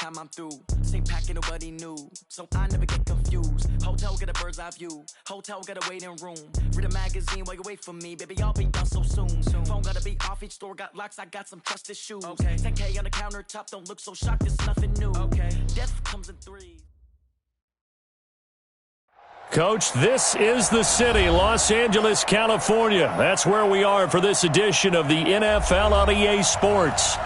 time I'm through. Same packing, nobody knew, so I never get confused. Hotel get a bird's eye view. Hotel got a waiting room. Read a magazine while you wait for me, baby. I'll be done so soon. Phone gotta be off. Each store got locks. I got some trusted shoes. Okay. 10K on the countertop. Don't look so shocked. It's nothing new. Okay. Death comes in threes. Coach, this is the city, Los Angeles, California. That's where we are for this edition of the NFL on EA Sports.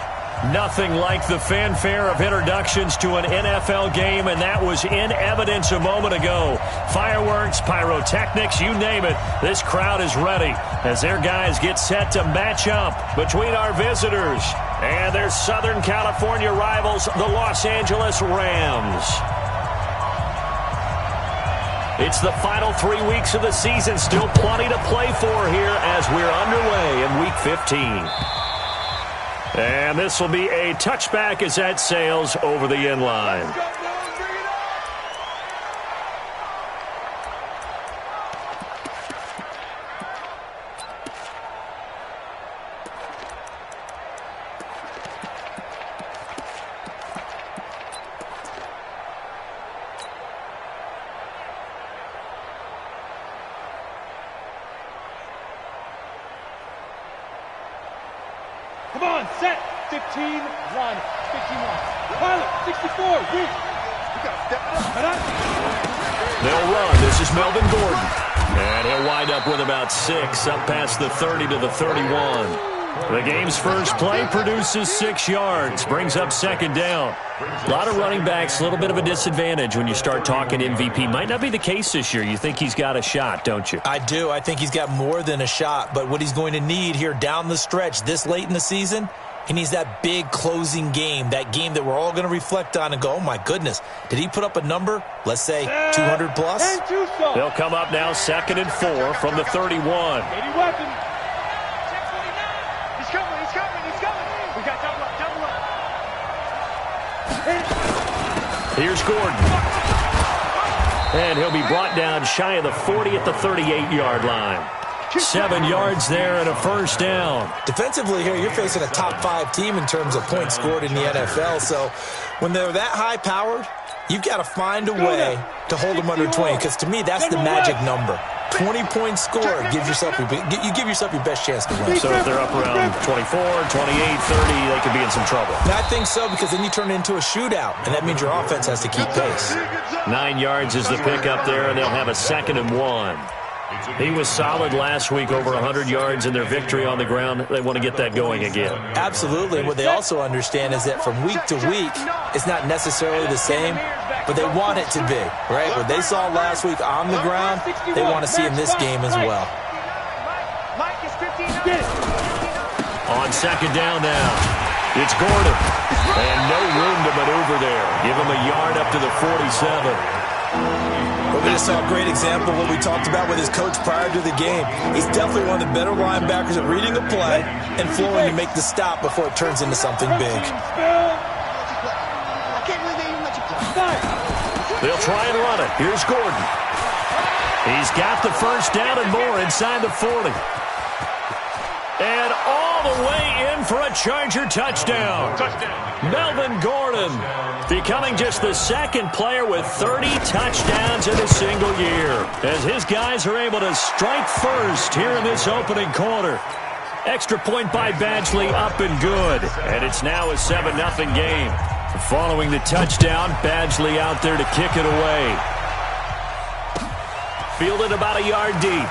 Nothing like the fanfare of introductions to an NFL game, and that was in evidence a moment ago. Fireworks, pyrotechnics, you name it. This crowd is ready as their guys get set to match up between our visitors and their Southern California rivals, the Los Angeles Rams. It's the final 3 weeks of the season. Still plenty to play for here as we're underway in Week 15. And this will be a touchback as that sails over the end line. Come on, set, 15, run, 15, run. Pilot, 64, reach. We got to step it up. They'll run. This is Melvin Gordon. And he'll wind up with about 6, up past the 30 to the 31. The game's first play produces 6 yards, brings up second down. A lot of running backs, a little bit of a disadvantage when you start talking MVP. Might not be the case this year. You think he's got a shot, don't you? I do. I think he's got more than a shot. But what he's going to need here down the stretch this late in the season, he needs that big closing game, that game that we're all going to reflect on and go, oh, my goodness, did he put up a number, let's say 200 plus? They'll come up now 2nd and 4 from the 31. Here's Gordon. And he'll be brought down shy of the 40 at the 38-yard line. 7 yards there and a first down. Defensively here, you're facing a top 5 team in terms of points scored in the NFL. So when they're that high-powered, you've got to find a way to hold them under 20, because to me, that's the magic number. 20 points scored, you give yourself your best chance to win. So if they're up around 24, 28, 30, they could be in some trouble. And I think so, because then you turn it into a shootout, and that means your offense has to keep pace. 9 yards is the pickup there, and they'll have a 2nd and 1. He was solid last week, over 100 yards in their victory on the ground. They want to get that going again. Absolutely. What they also understand is that from week to week, it's not necessarily the same, but they want it to be, right? What they saw last week on the ground, they want to see in this game as well. On 2nd down now, it's Gordon. And no room to maneuver there. Give him a yard up to the 47. We just saw a great example of what we talked about with his coach prior to the game. He's definitely one of the better linebackers at reading a play and flowing to make the stop before it turns into something big. They'll try and run it. Here's Gordon. He's got the first down and more inside the 40. And all the way in for a Charger touchdown. Melvin Gordon becoming just the 2nd player with 30 touchdowns in a single year, as his guys are able to strike first here in this opening quarter. Extra point by Badgley, up and good. And it's now a 7-0 game. Following the touchdown, Badgley out there to kick it away. Fielded about a yard deep.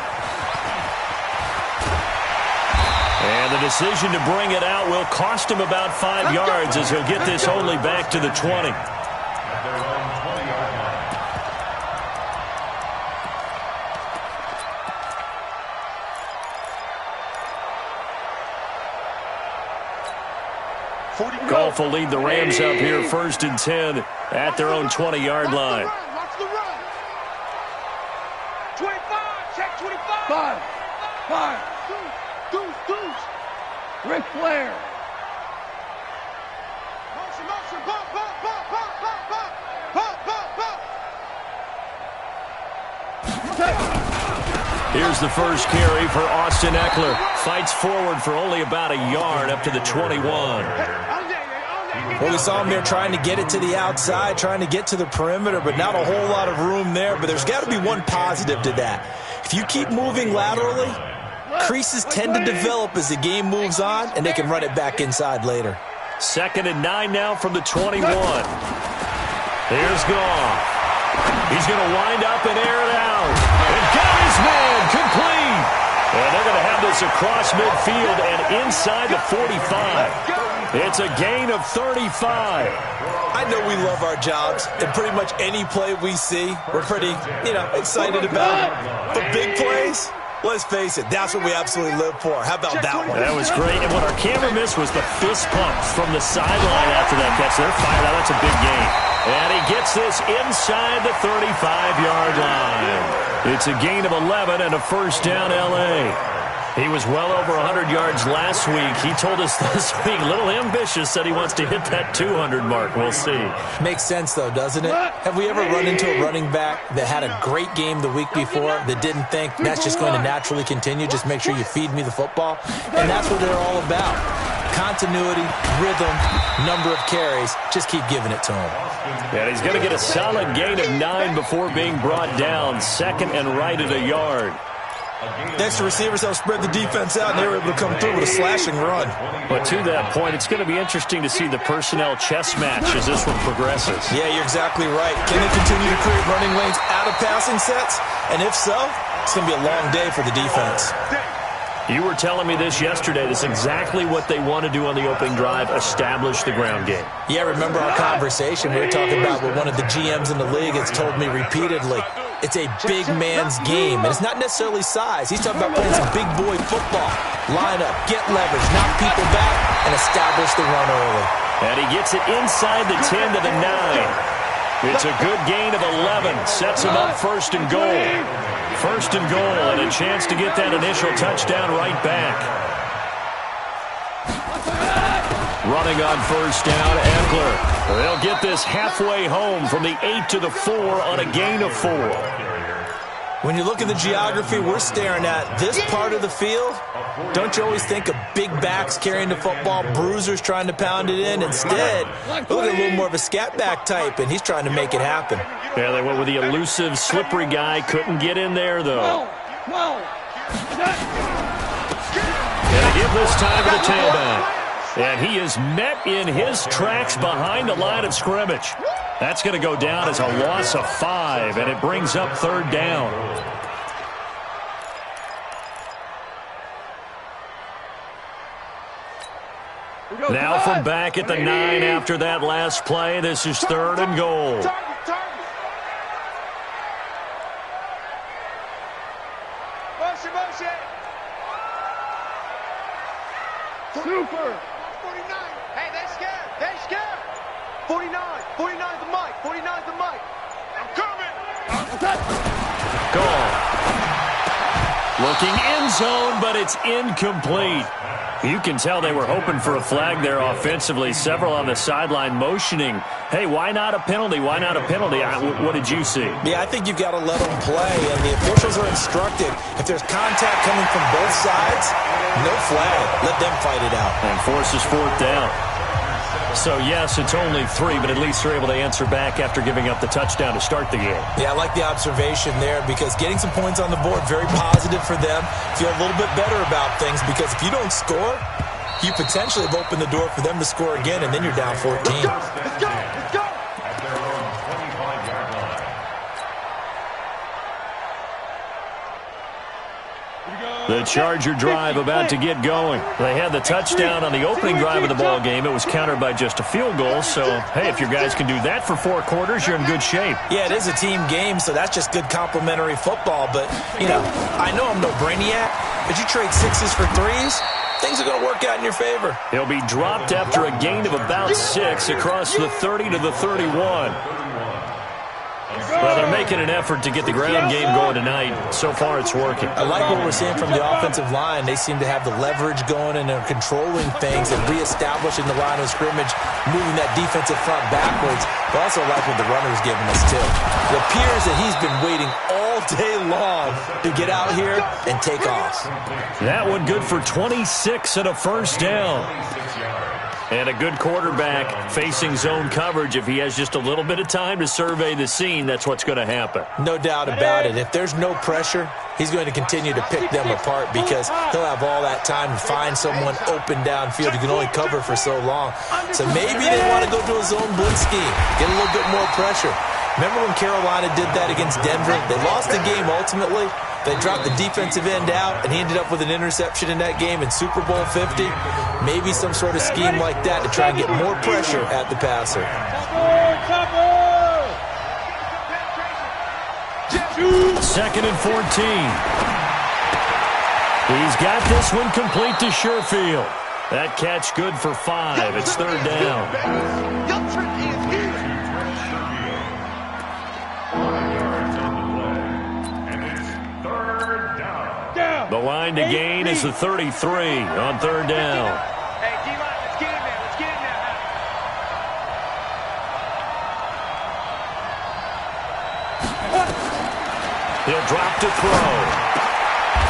And the decision to bring it out will cost him about 5 yards, as he'll get this only back to the 20. Goff will lead the Rams up here 1st and 10 at their own 20-yard line. Watch the run. 25, check 25. 5. Deuce. Ric Flair. Motion, bump. Here's the first carry for Austin Eckler. Fights forward for only about a yard up to the 21. Well, we saw him there trying to get it to the outside, trying to get to the perimeter, but not a whole lot of room there. But there's got to be one positive to that. If you keep moving laterally, creases tend to develop as the game moves on, and they can run it back inside later. 2nd and 9 now from the 21. Here's Goff. He's going to wind up and air it out. And got his man complete. And they're going to have this across midfield and inside the 45. It's a gain of 35. I know we love our jobs, and pretty much any play we see, we're pretty, excited about. But big plays, let's face it, that's what we absolutely live for. How about that one? That was great. And what our camera missed was the fist pump from the sideline after that catch. They're fired out. That's a big gain. And he gets this inside the 35-yard line. It's a gain of 11 and a first down, L.A. He was well over 100 yards last week. He told us this week, a little ambitious, said he wants to hit that 200 mark. We'll see. Makes sense, though, doesn't it? Have we ever run into a running back that had a great game the week before that didn't think that's just going to naturally continue? Just make sure you feed me the football. And that's what they're all about. Continuity, rhythm, number of carries. Just keep giving it to him. And he's going to get a solid gain of 9 before being brought down. 2nd and right at a yard. Next, the receivers help spread the defense out, and they were able to come through with a slashing run. But to that point, it's going to be interesting to see the personnel chess match as this one progresses. Yeah, you're exactly right. Can they continue to create running lanes out of passing sets? And if so, it's going to be a long day for the defense. You were telling me this yesterday. This is exactly what they want to do on the opening drive, establish the ground game. Yeah, remember our conversation? We were talking about what one of the GMs in the league has told me repeatedly. It's a big man's game, and it's not necessarily size. He's talking about playing some big boy football. Line up, get leverage, knock people back, and establish the run early. And he gets it inside the 10 to the 9. It's a good gain of 11. Sets him up 1st and goal. 1st and goal, and a chance to get that initial touchdown right back. Running on 1st down, Eckler. They'll get this halfway home from the 8 to the 4 on a gain of 4. When you look at the geography we're staring at, this part of the field, don't you always think of big backs carrying the football, bruisers trying to pound it in? Instead, look at a little more of a scat back type, and he's trying to make it happen. Yeah, they went with the elusive, slippery guy. Couldn't get in there, though. And they give this time to the tailback. And he is met in his tracks behind the line of scrimmage. That's going to go down as a loss of 5, and it brings up 3rd down. Now from back at the 9 after that last play, this is 3rd and goal. Super! 49. Hey, they're scared. They're scared. 49. 49's the mic. 49's the mic. I'm coming. Goal. Looking end zone, but it's incomplete. You can tell they were hoping for a flag there offensively. Several on the sideline motioning. Hey, why not a penalty? Why not a penalty? What did you see? Yeah, I think you've got to let them play, and the officials are instructed. If there's contact coming from both sides, no flag. Let them fight it out. And forces 4th down. So, yes, it's only 3, but at least they're able to answer back after giving up the touchdown to start the game. Yeah, I like the observation there because getting some points on the board, very positive for them. Feel a little bit better about things because if you don't score, you potentially have opened the door for them to score again, and then you're down 14. Let's go. Let's go. Let's go. The Charger drive about to get going. They had the touchdown on the opening drive of the ball game. It was countered by just a field goal. So, hey, if your guys can do that for 4 quarters, you're in good shape. Yeah, it is a team game, so that's just good complimentary football. But, I know I'm no brainiac, but you trade 6s for 3s, things are going to work out in your favor. He'll be dropped after a gain of about 6 across the 30 to the 31. Well, they're making an effort to get the ground game going tonight. So far, it's working. I like what we're seeing from the offensive line. They seem to have the leverage going, and they're controlling things and reestablishing the line of scrimmage, moving that defensive front backwards. But also like what the runner's giving us, too. It appears that he's been waiting all day long to get out here and take off. That one good for 26 and a first down. And a good quarterback facing zone coverage, if he has just a little bit of time to survey the scene, that's what's going to happen. No doubt about it. If there's no pressure, he's going to continue to pick them apart because he'll have all that time to find someone open downfield. He can only cover for so long. So maybe they want to go to a zone blitz scheme, get a little bit more pressure. Remember when Carolina did that against Denver? They lost the game ultimately. They dropped the defensive end out, and he ended up with an interception in that game in Super Bowl 50. Maybe some sort of scheme like that to try and get more pressure at the passer. Second and 14. He's got this one complete to Sherfield. That catch good for 5. It's third down. The line to gain is the 33 on third down. Hey, D-line, let's get in there. Let's get in there. He'll drop to throw.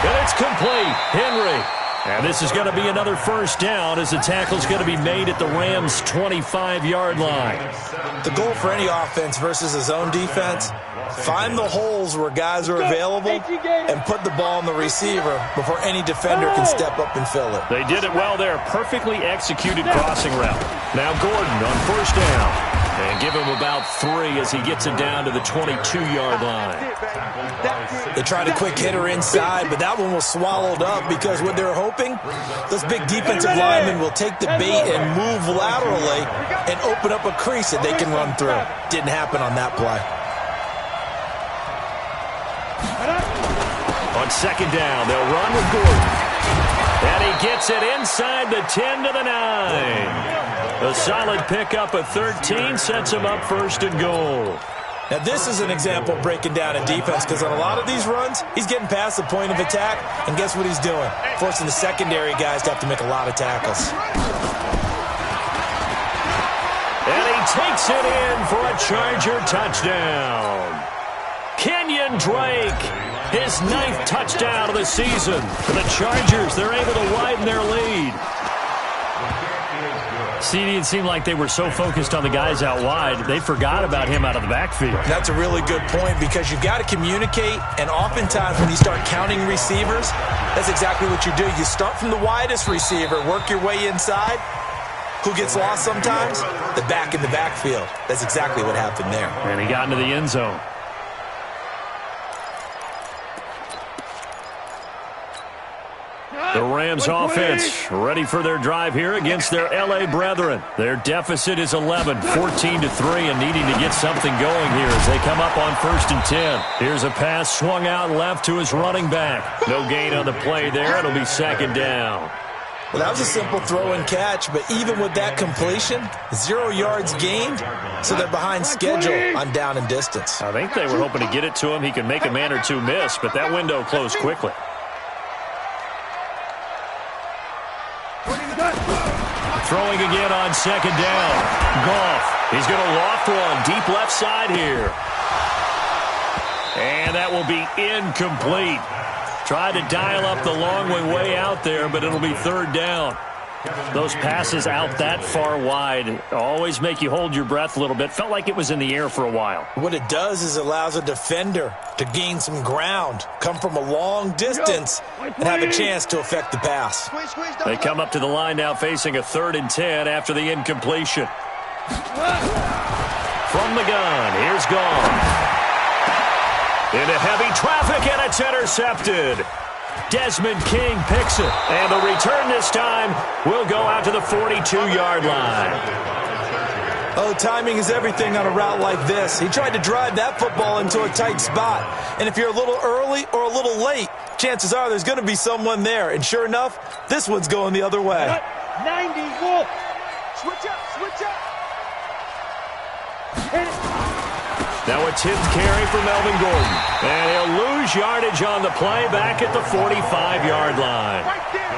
And it's complete. Henry. And this is going to be another first down as the tackle's going to be made at the Rams' 25-yard line. The goal for any offense versus a zone defense, find the holes where guys are available and put the ball on the receiver before any defender can step up and fill it. They did it well there. Perfectly executed crossing route. Now Gordon on first down. And give him about 3 as he gets it down to the 22-yard line. They tried a quick hitter inside, but that one was swallowed up because what they're hoping, those big defensive linemen will take the bait and move laterally and open up a crease that they can run through. Didn't happen on that play. On second down, they'll run with Gordon. And he gets it inside the 10 to the 9. A solid pickup of 13 sets him up first and goal. Now, this is an example of breaking down a defense because on a lot of these runs, he's getting past the point of attack, and guess what he's doing? Forcing the secondary guys to have to make a lot of tackles. And he takes it in for a Charger touchdown. Kenyon Drake, his 9th touchdown of the season. For the Chargers, they're able to widen their lead. See, it seemed like they were so focused on the guys out wide, they forgot about him out of the backfield. That's a really good point because you've got to communicate, and oftentimes when you start counting receivers, that's exactly what you do. You start from the widest receiver, work your way inside. Who gets lost sometimes? The back in the backfield. That's exactly what happened there. And he got into the end zone. The Rams offense ready for their drive here against their L.A. brethren. Their deficit is 11, 14-3, and needing to get something going here as they come up on first and 10. Here's a pass swung out left to his running back. No gain on the play there. It'll be second down. Well, that was a simple throw and catch, but even with that completion, 0 yards gained, so they're behind schedule on down and distance. I think they were hoping to get it to him. He could make a man or two miss, but that window closed quickly. Throwing again on second down. Goff. He's going to loft one deep left side here. And that will be incomplete. Tried to dial up the long way out there, but it'll be third down. Those passes out that far wide always make you hold your breath a little bit. Felt like it was in the air for a while. What it does is it allows a defender to gain some ground, come from a long distance, and have a chance to affect the pass. They come up to the line now facing a 3rd and 10 after the incompletion. From the gun, here's Goff. Into heavy traffic, and it's intercepted. Desmond King picks it, and the return this time will go out to the 42-yard line. Oh, timing is everything on a route like this. He tried to drive that football into a tight spot, and if you're a little early or a little late, chances are there's going to be someone there, and sure enough, this one's going the other way. 90, Wolf. Switch up, switch up. Hit it. Now a 10th carry for Melvin Gordon. And he'll lose yardage on the play back at the 45-yard line.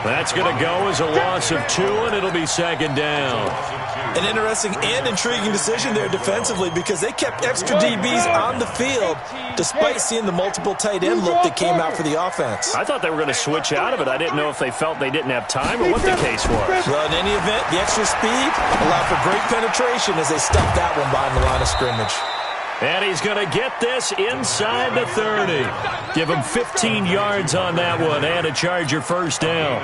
That's going to go as a loss of 2, and it'll be second down. An interesting and intriguing decision there defensively because they kept extra DBs on the field despite seeing the multiple tight end look that came out for the offense. I thought they were going to switch out of it. I didn't know if they felt they didn't have time or what the case was. Well, in any event, the extra speed allowed for great penetration as they stuffed that one behind the line of scrimmage. And he's going to get this inside the 30. Give him 15 yards on that one and a Charger first down.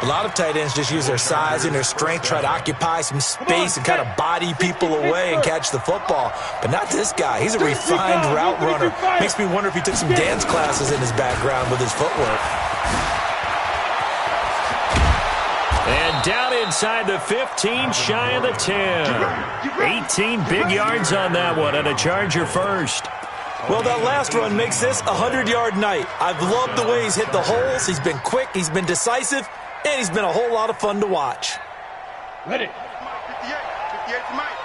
A lot of tight ends just use their size and their strength, try to occupy some space and kind of body people away and catch the football. But not this guy. He's a refined route runner. Makes me wonder if he took some dance classes in his background with his footwork. And down inside the 15, shy of the 10. 18 big yards on that one, and a Charger first. Well, that last run makes this a 100-yard night. I've loved the way he's hit the holes. He's been quick, he's been decisive, and he's been a whole lot of fun to watch. Ready. 58 for Mike.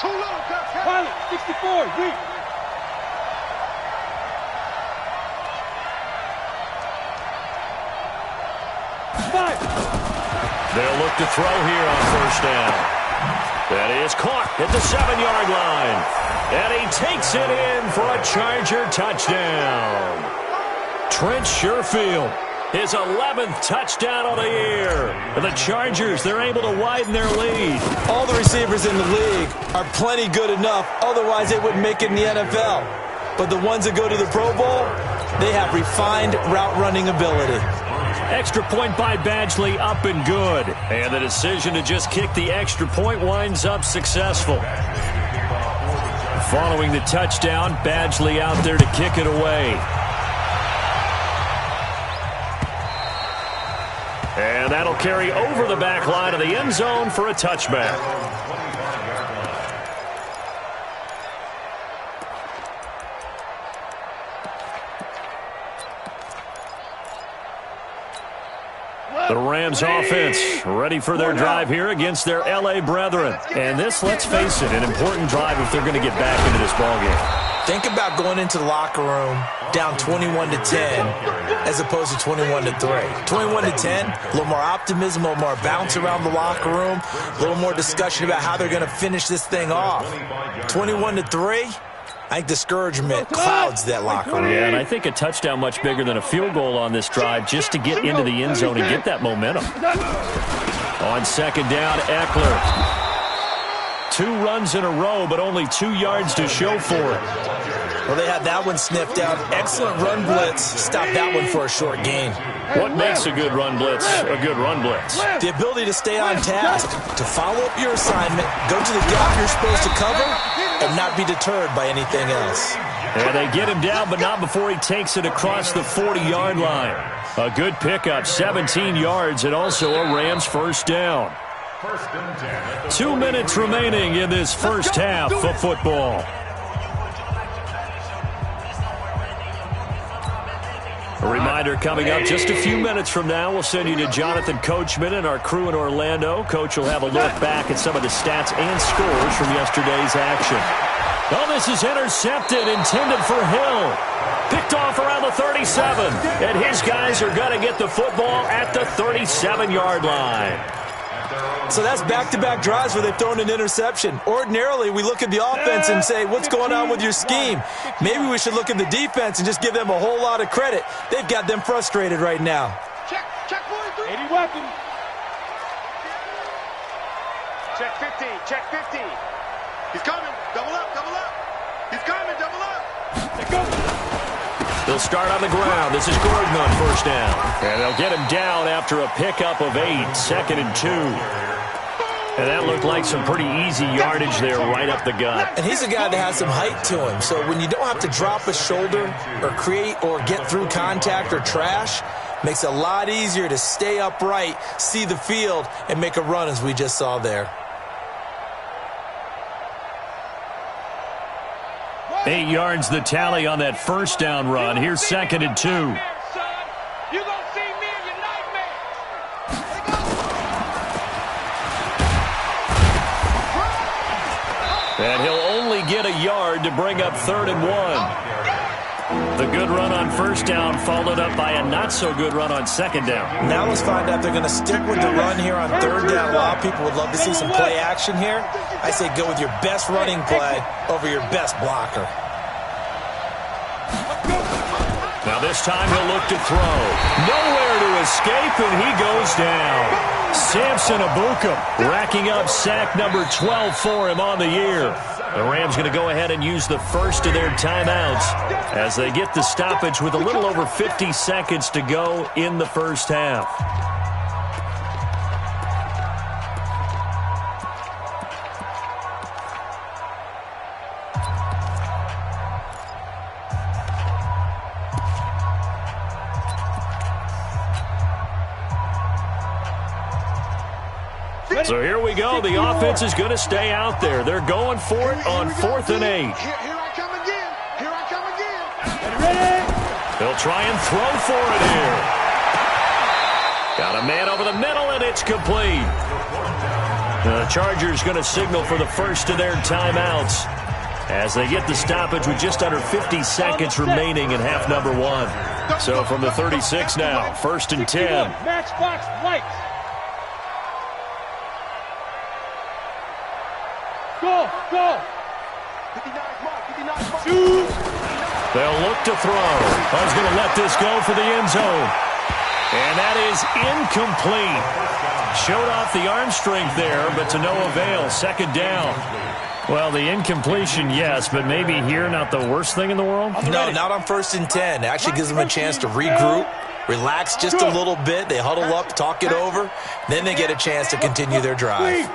Too low, Pilot, 64, weak. They'll look to throw here on first down. That is caught at the 7-yard line. And he takes it in for a Charger touchdown. Trent Sherfield, his 11th touchdown of the year. And the Chargers, they're able to widen their lead. All the receivers in the league are plenty good enough, otherwise they wouldn't make it in the NFL. But the ones that go to the Pro Bowl, they have refined route running ability. Extra point by Badgley, up and good. And the decision to just kick the extra point winds up successful. Following the touchdown, Badgley out there to kick it away. And that'll carry over the back line of the end zone for a touchback. The Rams offense ready for their drive here against their L.A. brethren. And this, let's face it, an important drive if they're going to get back into this ballgame. Think about going into the locker room down 21-10 as opposed to 21-3. 21-10, a little more optimism, a little more bounce around the locker room, a little more discussion about how they're going to finish this thing off. 21-3, I think discouragement clouds that locker room. Yeah, and I think a touchdown much bigger than a field goal on this drive just to get into the end zone and get that momentum. On second down, Eckler. 2 runs in a row, but only 2 yards to show for it. Well, they had that one sniffed out. Excellent run blitz. Stopped that one for a short gain. What makes a good run blitz a good run blitz? The ability to stay on task, to follow up your assignment, go to the gap you're supposed to cover, and not be deterred by anything else. And they get him down, but not before he takes it across the 40-yard line. A good pickup, 17 yards, and also a Rams first down. 2 minutes remaining in this first half of football. A reminder coming up just a few minutes from now, we'll send you to Jonathan Coachman and our crew in Orlando. Coach will have a look back at some of the stats and scores from yesterday's action. Oh, this is intercepted, intended for Hill. Picked off around the 37. And his guys are going to get the football at the 37-yard line. So that's back-to-back drives where they've thrown an interception. Ordinarily, we look at the offense and say, what's going on with your scheme? Maybe we should look at the defense and just give them a whole lot of credit. They've got them frustrated right now. Check 43. 80 weapon. Check 50. Check 50. He's coming. Double up. Double up. He's coming. Double up. Let go. They'll start on the ground. This is Gordon on first down. And they'll get him down after a pickup of 8, 2nd and 2. And that looked like some pretty easy yardage there right up the gut. And he's a guy that has some height to him. So when you don't have to drop a shoulder or create or get through contact or trash, makes it a lot easier to stay upright, see the field, and make a run as we just saw there. 8 yards the tally on that first down run. Here's 2nd and 2. You're going to see me in your nightmares. And he'll only only get a yard to bring up 3rd and 1. The good run on first down followed up by a not-so-good run on second down. Now let's find out if they're going to stick with the run here on 3rd down. A lot of people would love to see some play action here. I say go with your best running play over your best blocker. Now this time he'll look to throw. Nowhere to escape, and he goes down. Samson Abukum racking up sack number 12 for him on the year. The Rams going to go ahead and use the first of their timeouts as they get the stoppage with a little over 50 seconds to go in the first half. So here we go. The offense is going to stay out there. They're going for it on 4th and 8. Here I come again. Here I come again. Ready? They'll try and throw for it here. Got a man over the middle, and it's complete. The Chargers going to signal for the first of their timeouts as they get the stoppage with just under 50 seconds remaining in half number 1. So from the 36 now, 1st and 10. Matchbox lights. Go, go. 59 mark, 59 mark. Shoot. They'll look to throw. I was going to let this go for the end zone. And that is incomplete. Showed off the arm strength there, but to no avail. 2nd down. Well, the incompletion, yes, but maybe here not the worst thing in the world? No, not on 1st and 10. It actually gives them a chance to regroup, relax just a little bit. They huddle up, talk it over. Then they get a chance to continue their drive.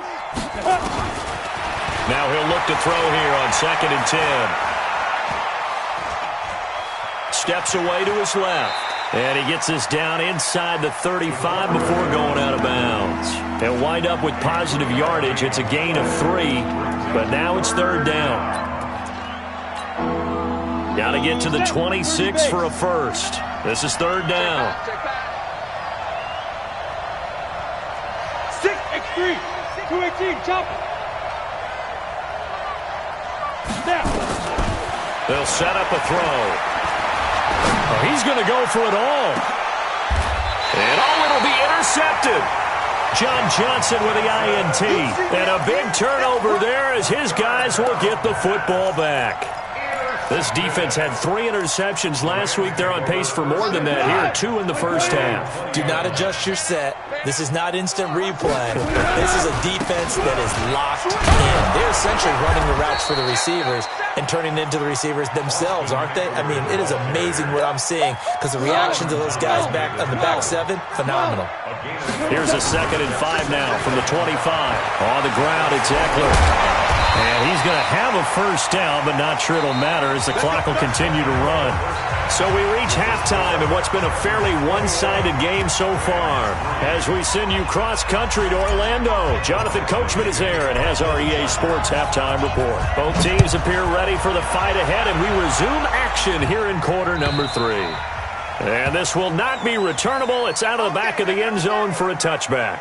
Now he'll look to throw here on 2nd and 10. Steps away to his left. And he gets this down inside the 35 before going out of bounds. He'll wind up with positive yardage. It's a gain of 3, but now it's 3rd down. Got to get to the 26 for a first. This is 3rd down. 6x3, 218, chop. Snap. They'll set up a throw. Oh, he's going to go for it all. And it'll be intercepted. John Johnson with the INT. And a big turnover there as his guys will get the football back. This defense had 3 interceptions last week. They're on pace for more than that here. 2 in the first half. Do not adjust your set. This is not instant replay. This is a defense that is locked in. They're essentially running the routes for the receivers and turning into the receivers themselves, aren't they? I mean, it is amazing what I'm seeing because the reactions of those guys back on the back 7, phenomenal. Here's a 2nd and 5 now from the 25. On the ground, it's Eckler. And he's going to have a first down, but not sure it'll matter as the clock will continue to run. So we reach halftime in what's been a fairly one-sided game so far. As we send you cross-country to Orlando, Jonathan Coachman is there and has our EA Sports halftime report. Both teams appear ready for the fight ahead, and we resume action here in quarter number 3. And this will not be returnable. It's out of the back of the end zone for a touchback.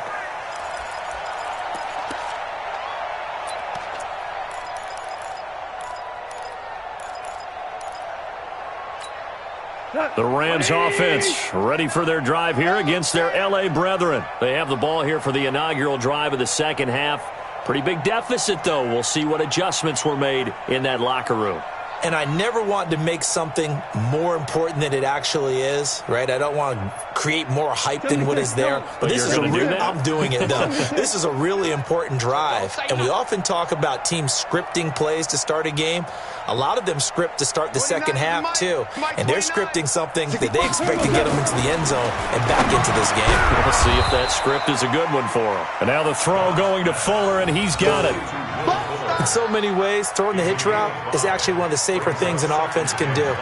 The Rams offense ready for their drive here against their L.A. brethren. They have the ball here for the inaugural drive of the second half. Pretty big deficit, though. We'll see what adjustments were made in that locker room. And I never want to make something more important than it actually is, right? I don't want to create more hype than what is there. But this is I'm doing it, though. This is a really important drive. And we often talk about teams scripting plays to start a game. A lot of them script to start the second half, too. And they're scripting something that they expect to get them into the end zone and back into this game. We'll see if that script is a good one for them. And now the throw going to Fuller, and he's got it. In so many ways, throwing the hitch route is actually one of the safer things an offense can do.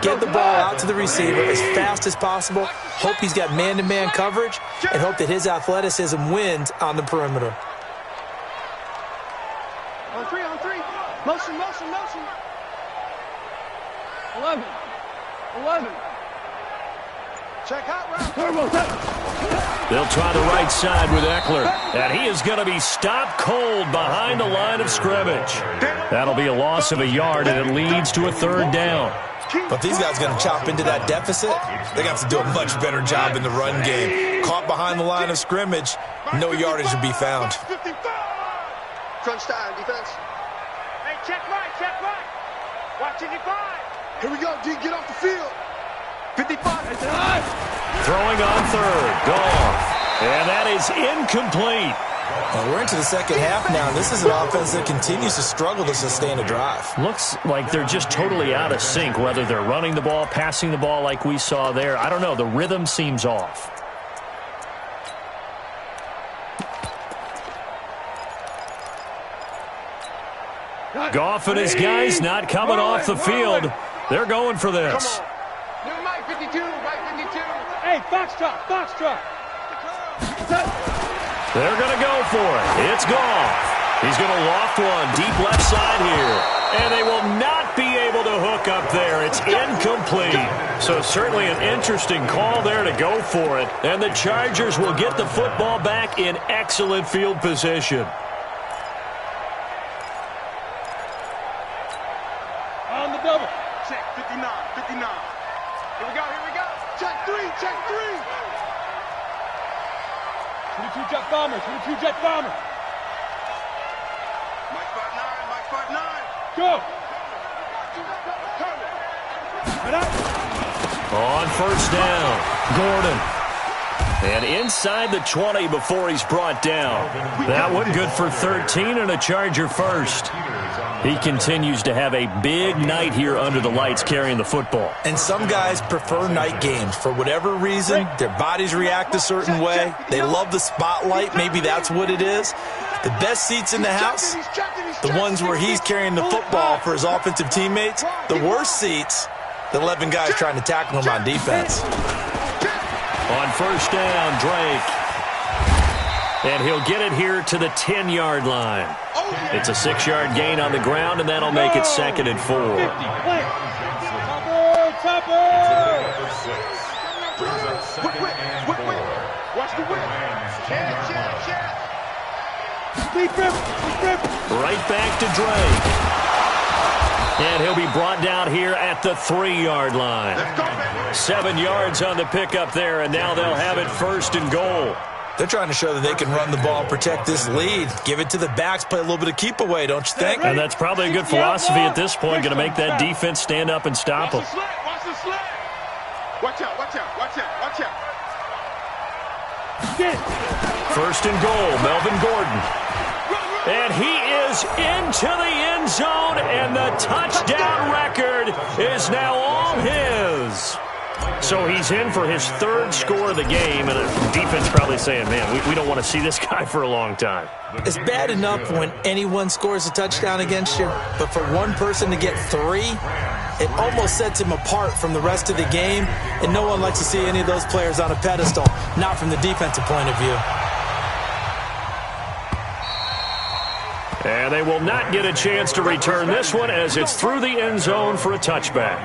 Get the ball out to the receiver as fast as possible, hope he's got man-to-man coverage, and hope that his athleticism wins on the perimeter. On 3, on 3. Motion, motion, motion. 11. Check hot route. Turbo, set. They'll try the right side with Eckler. And he is going to be stopped cold behind the line of scrimmage. That'll be a loss of a yard, and it leads to a third down. But these guys going to chop into that deficit. They're going to have to do a much better job in the run game. Caught behind the line of scrimmage, no yardage to be found. Crunch time, defense. Hey, check right, check right. Watch 55. Here we go, D, get off the field. 55. Throwing on third. Goff. And that is incomplete. Well, we're into the second half now. This is an offense that continues to struggle to sustain a drive. Looks like they're just totally out of sync, whether they're running the ball, passing the ball like we saw there. I don't know. The rhythm seems off. Goff and his guys not coming off the field. They're going for this. New Mike 52, Mike 52. Hey, Foxtrot, Foxtrot. They're going to go for it. It's Goff. He's going to loft one deep left side here. And they will not be able to hook up there. It's incomplete. So certainly an interesting call there to go for it. And the Chargers will get the football back in excellent field position. On the double. Check 59, 59. Here we go, here we go. Check three, check three. 22 jet bomber, 22 jet bomber. Mike 59, Mike 59. Go. Right up. On first down, Gordon. And inside the 20 before he's brought down. That one good for 13 and a Charger first. He continues to have a big night here under the lights carrying the football. And some guys prefer night games. For whatever reason, their bodies react a certain way. They love the spotlight. Maybe that's what it is. The best seats in the house, the ones where he's carrying the football for his offensive teammates. The worst seats, the 11 guys trying to tackle him on defense. On first down, Drake. And he'll get it here to the 10-yard line. It's a 6-yard gain on the ground, and that'll make it 2nd and 4. Watch the whip. Right back to Drake. And he'll be brought down here at the 3-yard line. 7 yards on the pickup there, and now they'll have it 1st and goal. They're trying to show that they can run the ball and protect this lead. Give it to the backs, play a little bit of keep away, don't you think? And that's probably a good philosophy at this point, going to make that defense stand up and stop them. Watch the sled. Watch out, watch out, watch out, watch out. 1st and goal, Melvin Gordon. And he is into the end zone, and the touchdown record is now all his. So he's in for his 3rd score of the game, and the defense probably saying, man, we don't want to see this guy for a long time. It's bad enough when anyone scores a touchdown against you, but for one person to get 3, it almost sets him apart from the rest of the game, and no one likes to see any of those players on a pedestal, not from the defensive point of view. And they will not get a chance to return this one as it's through the end zone for a touchback.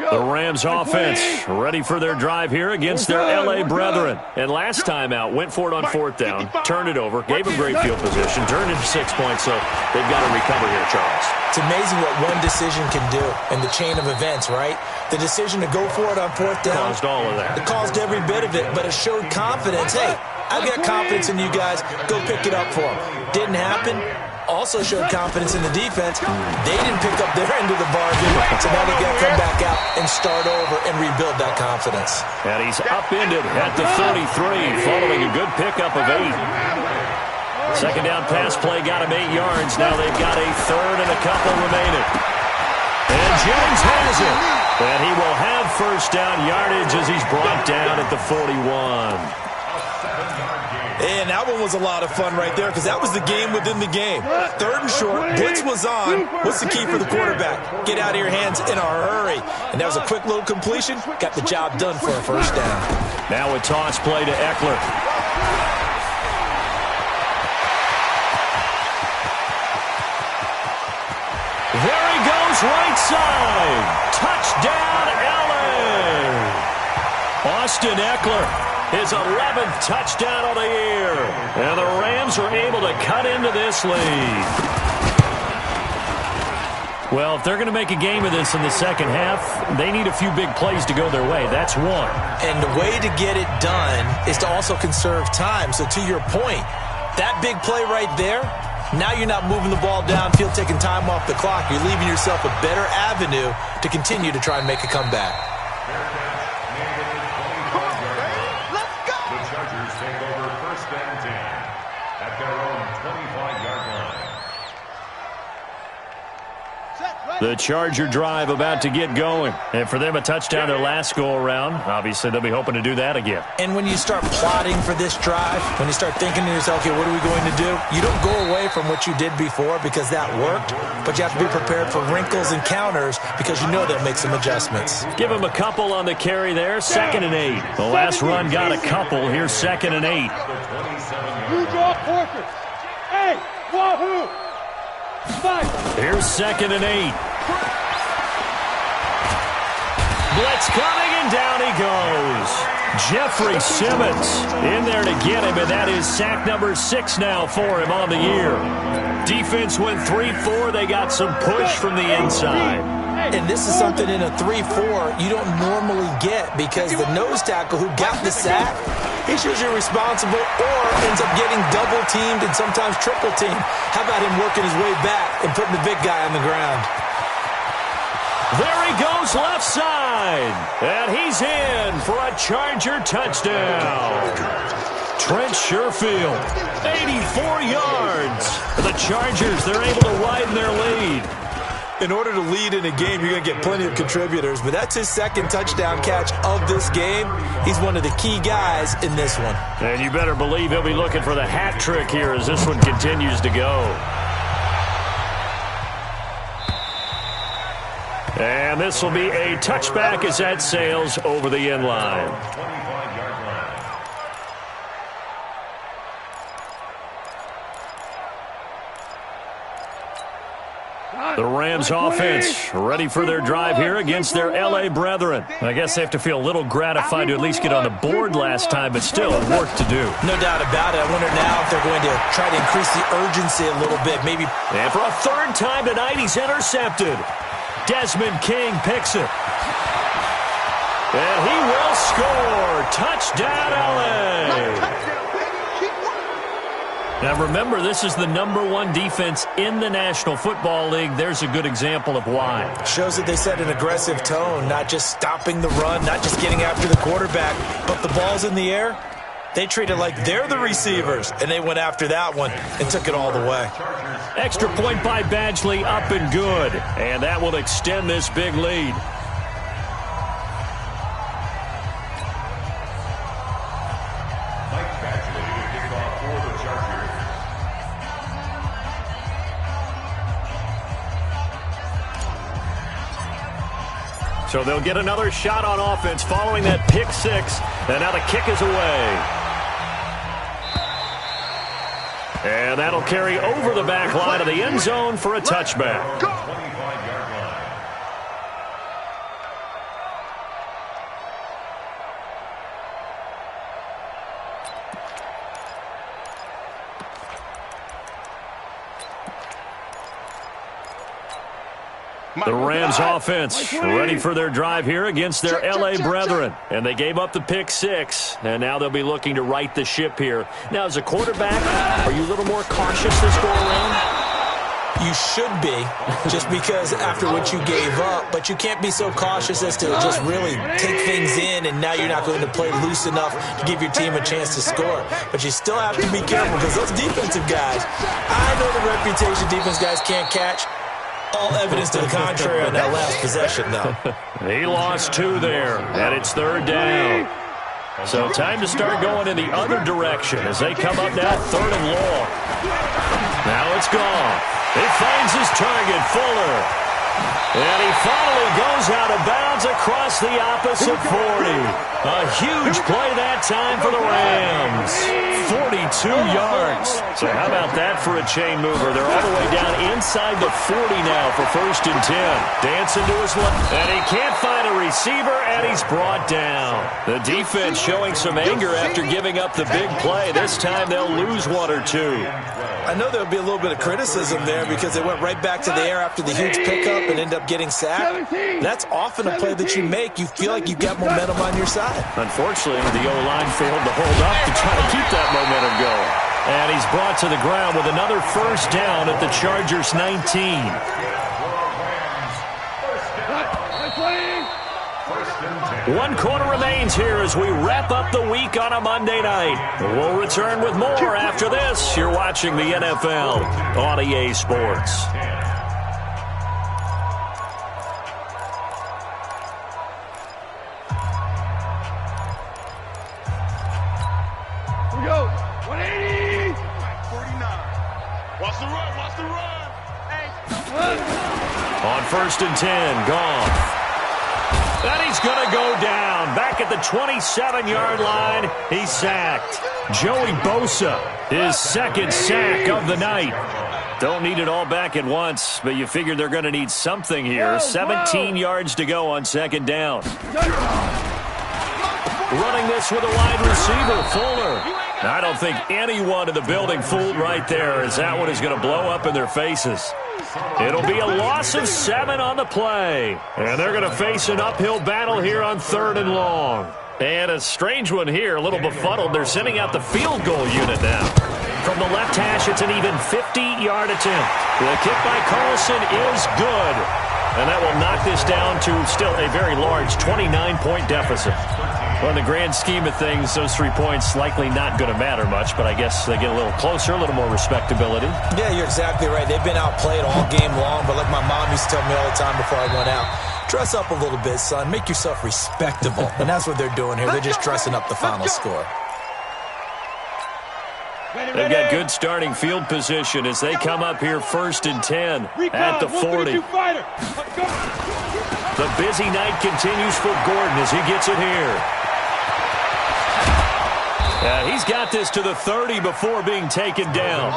The Rams offense ready for their drive here against their L.A. brethren. And last time out, went for it on 4th down, turned it over, gave them great field position, turned it to 6 points, so they've got to recover here, Charles. It's amazing what one decision can do in the chain of events, right? The decision to go for it on 4th down. Caused all of that. It caused every bit of it, but it showed confidence. Hey, I've got confidence in you guys. Go pick it up for them. Didn't happen. Also showed confidence in the defense. They didn't pick up their end of the bargain, so now they got to come back out and start over and rebuild that confidence. And he's upended at the 33 following a good pickup of 8. 2nd down pass play got him 8 yards. Now they've got a 3rd and a couple remaining. And Jones has it. And he will have 1st down yardage as he's brought down at the 41. And that one was a lot of fun right there because that was the game within the game. 3rd and short, blitz was on. What's the key for the quarterback? Get out of your hands in a hurry. And that was a quick little completion. Got the job done for a 1st down. Now a toss play to Eckler. There he goes right side. Touchdown, L.A. Austin Eckler, his 11th touchdown of the year. And the Rams are able to cut into this lead. Well, if they're going to make a game of this in the second half, they need a few big plays to go their way. That's one. And the way to get it done is to also conserve time. So to your point, that big play right there, now you're not moving the ball downfield, taking time off the clock. You're leaving yourself a better avenue to continue to try and make a comeback. Let's go! The Chargers take over 1st and 10 at their own 25-yard line. The Charger drive about to get going. And for them, a touchdown their last go-around. Obviously, they'll be hoping to do that again. And when you start plotting for this drive, when you start thinking to yourself, okay, what are we going to do? You don't go away from what you did before because that worked, but you have to be prepared for wrinkles and counters because you know they'll make some adjustments. Give them a couple on the carry there, 2nd and 8. The last run got a couple. Here's 2nd and 8. You draw quarters. Hey, wahoo! Here's 2nd and 8. Blitz coming, and down he goes. Jeffrey Simmons in there to get him, and that is sack number 6 now for him on the year. Defense went 3-4. They got some push from the inside. And this is something in a 3-4 you don't normally get because the nose tackle who got the sack, he's usually responsible or ends up getting double-teamed and sometimes triple-teamed. How about him working his way back and putting the big guy on the ground? There he goes left side. And he's in for a Charger touchdown. Trent Sherfield, 84 yards. The Chargers, they're able to widen their lead. In order to lead in a game, you're going to get plenty of contributors, but that's his 2nd touchdown catch of this game. He's one of the key guys in this one. And you better believe he'll be looking for the hat trick here as this one continues to go. And this will be a touchback as that sails over the end line. The Rams offense ready for their drive here against their L.A. brethren. I guess they have to feel a little gratified to at least get on the board last time, but still work to do. No doubt about it. I wonder now if they're going to try to increase the urgency a little bit. Maybe. And for a 3rd time tonight, he's intercepted. Desmond King picks it. And he will score. Touchdown, L.A. Now remember, this is the #1 defense in the National Football League. There's a good example of why. Shows that they set an aggressive tone, not just stopping the run, not just getting after the quarterback, but the ball's in the air. They treat it like they're the receivers, and they went after that one and took it all the way. Extra point by Badgley, up and good. And that will extend this big lead. So they'll get another shot on offense following that pick 6. And now the kick is away. And that'll carry over the back line of the end zone for a touchback. The Rams offense ready for their drive here against their L.A. brethren. And they gave up the pick 6, and now they'll be looking to right the ship here. Now, as a quarterback, are you a little more cautious this go-around? You should be, just because after what you gave up, but you can't be so cautious as to just really take things in, and now you're not going to play loose enough to give your team a chance to score. But you still have to be careful because those defensive guys, I know the reputation defense guys can't catch. All evidence to the contrary on that last possession, though. He lost 2 there, and it's 3rd down. So time to start going in the other direction as they come up now 3rd and long. Now it's gone. He finds his target, Fuller. And he finally goes out of bounds across the opposite 40. A huge play that time for the Rams. 42 yards. So how about that for a chain mover? They're all the way down inside the 40 now for 1st and 10. Dancing to his left. And he can't find a receiver, and he's brought down. The defense showing some anger after giving up the big play. This time they'll lose one or two. I know there'll be a little bit of criticism there because they went right back to the air after the huge pickup and end up getting sacked. That's often a play that you make. You feel like you've got momentum on your side. Unfortunately, the O-line failed to hold up to try to keep that momentum going. And he's brought to the ground with another 1st down at the Chargers' 19. One quarter remains here as we wrap up the week on a Monday night. We'll return with more after this. You're watching the NFL on EA Sports. Here we go. 180. 49. Watch the run. Watch the run. Hey. On 1st and 10, Goff. And he's going to go down. Back at the 27-yard line, he's sacked. Joey Bosa, his 2nd sack of the night. Don't need it all back at once, but you figure they're going to need something here. 17 yards to go on 2nd down. Running this with a wide receiver, Fuller. I don't think anyone in the building fooled right there, as that one is going to blow up in their faces. It'll be a loss of 7 on the play. And they're going to face an uphill battle here on 3rd and long. And a strange one here, a little befuddled. They're sending out the field goal unit now. From the left hash, it's an even 50-yard attempt. The kick by Carlson is good. And that will knock this down to still a very large 29-point deficit. Well, in the grand scheme of things, those 3 points likely not going to matter much, but I guess they get a little closer, a little more respectability. Yeah, you're exactly right. They've been outplayed all game long, but like my mom used to tell me all the time before I went out, dress up a little bit, son. Make yourself respectable. And that's what they're doing here. They're just dressing up the final score. They've got good starting field position as they come up here 1st and 10 at the 40. The busy night continues for Gordon as he gets it here. He's got this to the 30 before being taken down.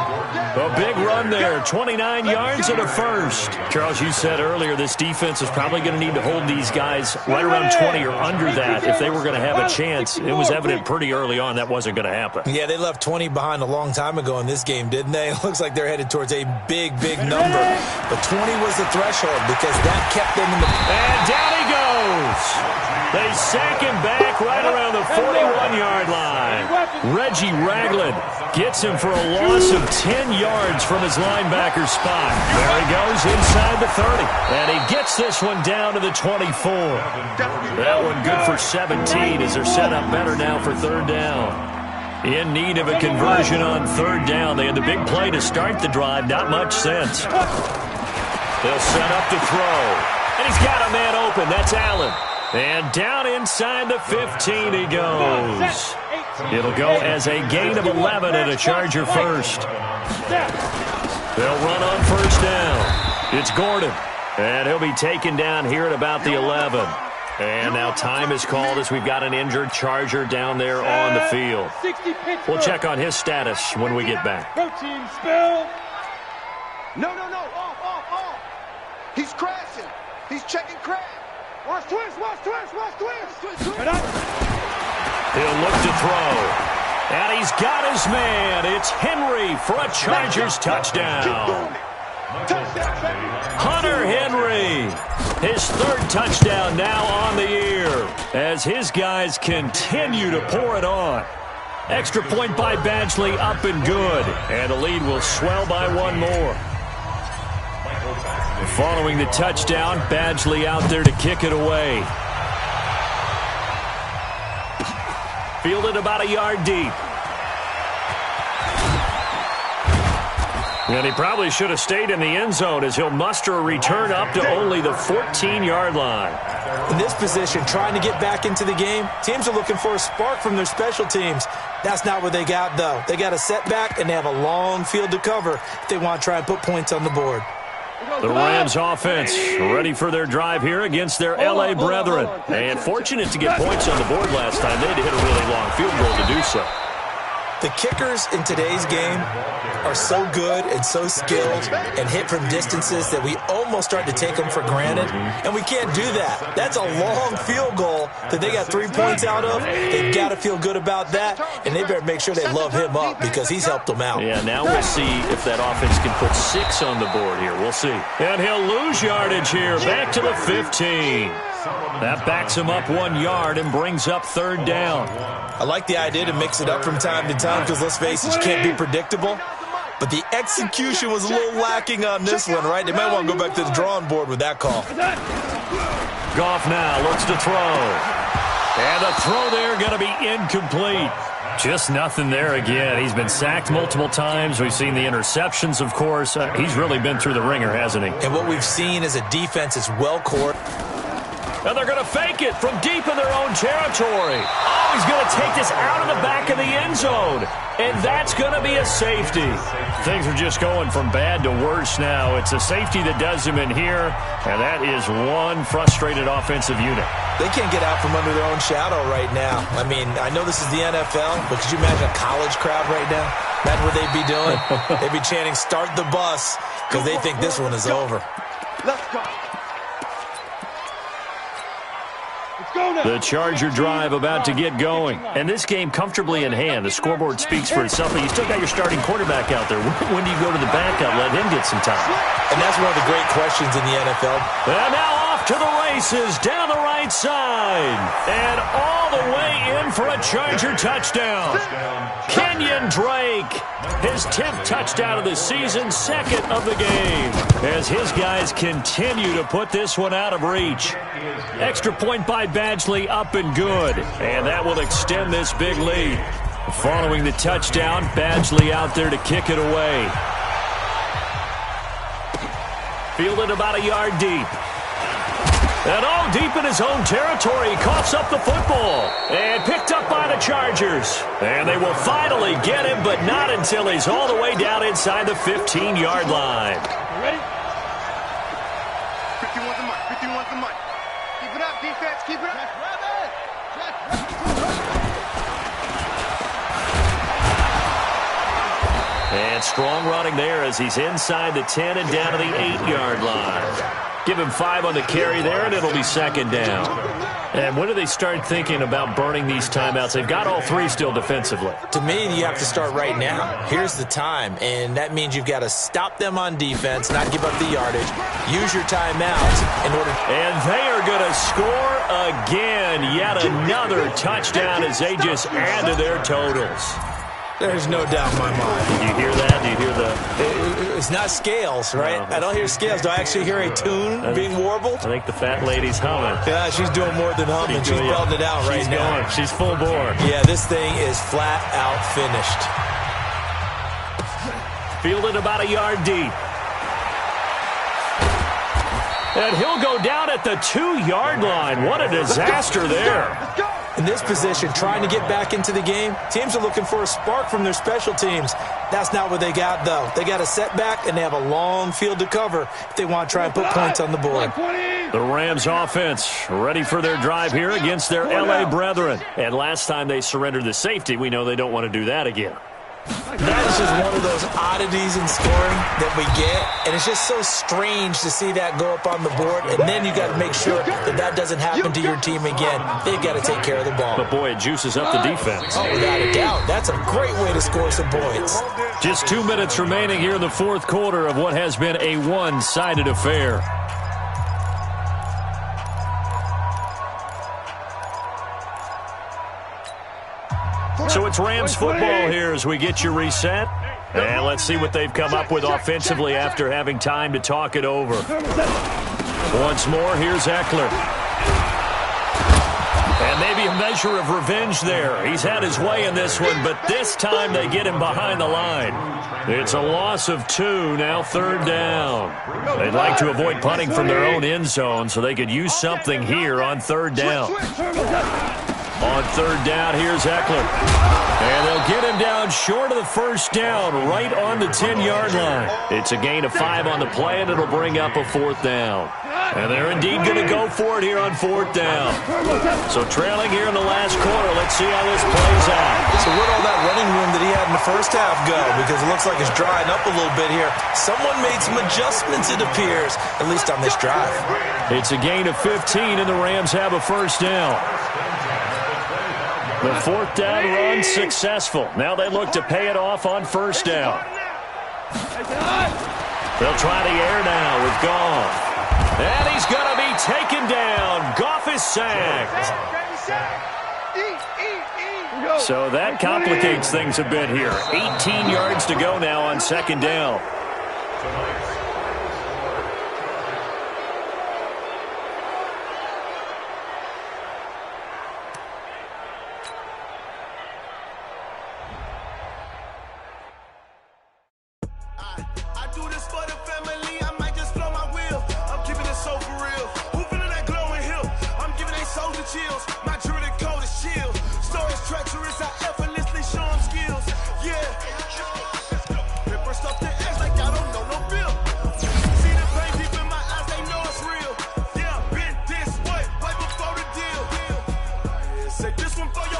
A big run there, 29 yards and a 1st. Charles, you said earlier this defense is probably going to need to hold these guys right around 20 or under that if they were going to have a chance. It was evident pretty early on that wasn't going to happen. Yeah, they left 20 behind a long time ago in this game, didn't they? It looks like they're headed towards a big, big number. But 20 was the threshold because that kept them in the... And down he goes. They sack him back right around the 41-yard line. Reggie Ragland gets him for a loss of 10 yards from his linebacker spot. There he goes inside the 30. And he gets this one down to the 24. That one good for 17 as they're set up better now for 3rd down. In need of a conversion on 3rd down. They had the big play to start the drive. Not much sense. They'll set up to throw. And he's got a man open. That's Allen. And down inside the 15 he goes. It'll go as a gain of 11 and a Charger 1st. They'll run on 1st down. It's Gordon. And he'll be taken down here at about the 11. And now time is called as we've got an injured Charger down there on the field. We'll check on his status when we get back. Protein spill. No. Off. He's crashing. He's checking crash. Watch twist. He'll look to throw. And he's got his man. It's Henry for a Chargers touchdown. Hunter Henry. His 3rd touchdown now on the year as his guys continue to pour it on. Extra point by Badgley up and good. And the lead will swell by 1 more. Following the touchdown, Badgley out there to kick it away. Fielded about a yard deep. And he probably should have stayed in the end zone as he'll muster a return up to only the 14-yard line. In this position, trying to get back into the game, teams are looking for a spark from their special teams. That's not what they got, though. They got a setback, and they have a long field to cover if they want to try and put points on the board. The Rams offense ready for their drive here against their L.A. brethren. And fortunate to get points on the board last time. They had to hit a really long field goal to do so. The kickers in today's game are so good and so skilled and hit from distances that we almost start to take them for granted, and we can't do that. That's a long field goal that they got 3 points out of. They've got to feel good about that, and they better make sure they love him up because he's helped them out. Yeah, now we'll see if that offense can put 6 on the board here. We'll see. And he'll lose yardage here, back to the 15. That backs him up 1 yard and brings up third down. I like the idea to mix it up from time to time because, let's face it, you can't be predictable. But the execution was a little lacking on this one, right? They might want to go back to the drawing board with that call. Goff now looks to throw. And the throw there going to be incomplete. Just nothing there again. He's been sacked multiple times. We've seen the interceptions, of course. He's really been through the ringer, hasn't he? And what we've seen is a defense that's well-coordinated. And they're going to fake it from deep in their own territory. Oh, he's going to take this out of the back of the end zone. And that's going to be a safety. Things are just going from bad to worse now. It's a safety that does him in here, and that is one frustrated offensive unit. They can't get out from under their own shadow right now. I mean, I know this is the NFL, but could you imagine a college crowd right now? Imagine what they'd be doing. They'd be chanting, "Start the bus," because they think this one is over. Let's go. The Charger drive about to get going. And this game comfortably in hand. The scoreboard speaks for itself, but you still got your starting quarterback out there. When do you go to the backup? Let him get some time. And that's one of the great questions in the NFL. And now off to the races, down the right side. And all the way in for a Charger touchdown. Kenyon Drake, his 10th touchdown of the season, second of the game, as his guys continue to put this one out of reach. Extra point by Badgley, up and good. And that will extend this big lead. Following the touchdown, Badgley out there to kick it away. Fielded about a yard deep. And all deep in his own territory, he coughs up the football. And picked up by the Chargers. And they will finally get him, but not until he's all the way down inside the 15-yard line. Ready? 51's the mic. 51's the mic. Keep it up, defense. Keep it up. And strong running there as he's inside the 10 and down to the 8-yard line. Give him 5 on the carry there, and it'll be second down. And when do they start thinking about burning these timeouts? They've got all 3 still defensively. To me, you have to start right now. Here's the time, and that means you've got to stop them on defense, not give up the yardage, use your timeouts in order. And they are going to score again. Yet another touchdown as they just add to their totals. There's no doubt in my mind. Do you hear that? Do you hear the... It's not scales, right? No. I don't hear scales. Do I actually hear a tune being warbled? I think the fat lady's humming. Yeah, she's doing more than humming. She's belting it out right now. She's full bore. Yeah, this thing is flat out finished. Fielded about a yard deep. And he'll go down at the 2-yard line. What a disaster there. In this position, trying to get back into the game, teams are looking for a spark from their special teams. That's not what they got, though. They got a setback, and they have a long field to cover if they want to try and put points on the board. The Rams offense ready for their drive here against their L.A. brethren. And last time they surrendered the safety, we know they don't want to do that again. That is just one of those oddities in scoring that we get, and it's just so strange to see that go up on the board, and then you got to make sure that that doesn't happen to your team again. They've got to take care of the ball. But, boy, it juices up the defense. Oh, without a doubt. That's a great way to score some points. Just 2 minutes remaining here in the fourth quarter of what has been a one-sided affair. So it's Rams football here as we get you reset. And let's see what they've come up with offensively after having time to talk it over. Once more, here's Eckler. And maybe a measure of revenge there. He's had his way in this one, but this time they get him behind the line. It's a loss of 2, now third down. They'd like to avoid punting from their own end zone so they could use something here on third down. On third down, here's Eckler. And they'll get him down short of the first down, right on the 10-yard line. It's a gain of 5 on the play, and it'll bring up a 4th down. And they're indeed going to go for it here on 4th down. So trailing here in the last quarter. Let's see how this plays out. So where'd all that running room that he had in the first half go? Because it looks like it's drying up a little bit here. Someone made some adjustments, it appears, at least on this drive. It's a gain of 15, and the Rams have a first down. The 4th down run successful. Now they look to pay it off on first down. They'll try the air now with Goff. And he's going to be taken down. Goff is sacked. So that complicates things a bit here. 18 yards to go now on second down. Say this one for your